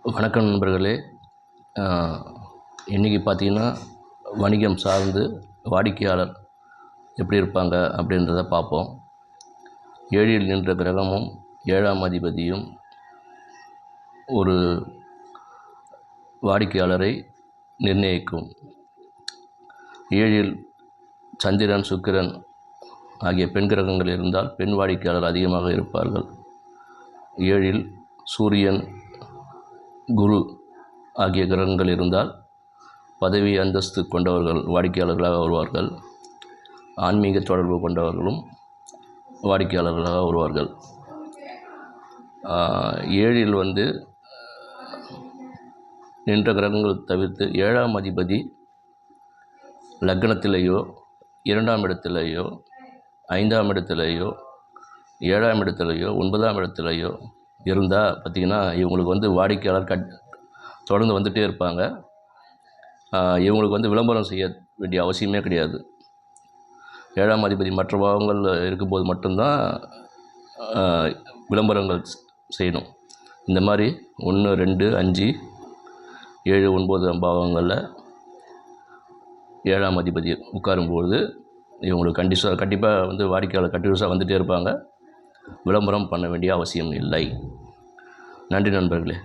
வணக்கம் நண்பர்களே. இன்றைக்கி பார்த்திங்கன்னா வணிகம் சார்ந்து வாடிக்கையாளர் எப்படி இருப்பாங்க அப்படின்றத பார்ப்போம். 7இல் நின்ற கிரகமும் 7ஆம் அதிபதியும் ஒரு வாடிக்கையாளரை நிர்ணயிக்கும். 7இல் சந்திரன், சுக்கிரன் ஆகிய பெண் கிரகங்கள் இருந்தால் பெண் வாடிக்கையாளர் அதிகமாக இருப்பார்கள். 7இல் சூரியன், குரு ஆகிய கிரகங்கள் இருந்தால் பதவி அந்தஸ்து கொண்டவர்கள் வாடிக்கையாளர்களாக வருவார்கள். ஆன்மீக தொடர்பு கொண்டவர்களும் வாடிக்கையாளர்களாக வருவார்கள். 7இல் நின்ற கிரகங்கள் தவிர்த்து 7ஆம் அதிபதி லக்னத்திலேயோ 2ஆம் இடத்திலேயோ 5ஆம் இடத்திலேயோ 7ஆம் இடத்திலேயோ 9ஆம் இடத்திலேயோ இருந்தால் பார்த்திங்கன்னா இவங்களுக்கு வாடிக்கையாளர் தொடர்ந்து வந்துகிட்டே இருப்பாங்க. இவங்களுக்கு விளம்பரம் செய்ய வேண்டிய அவசியமே கிடையாது. 7ஆம் அதிபதி மற்ற பாவங்களில் இருக்கும்போது மட்டும்தான் விளம்பரங்கள் செய்யணும். இந்த மாதிரி 1, 2, 5, 7, 9 பாவங்களில் 7ஆம் அதிபதி உட்காரும்போது இவங்களுக்கு கண்டிப்பாக வாடிக்கையாளர் கண்டினியூஸாக வந்துகிட்டே இருப்பாங்க. விளம்பரம் பண்ண வேண்டிய அவசியம் இல்லை. நன்றி நண்பர்களே.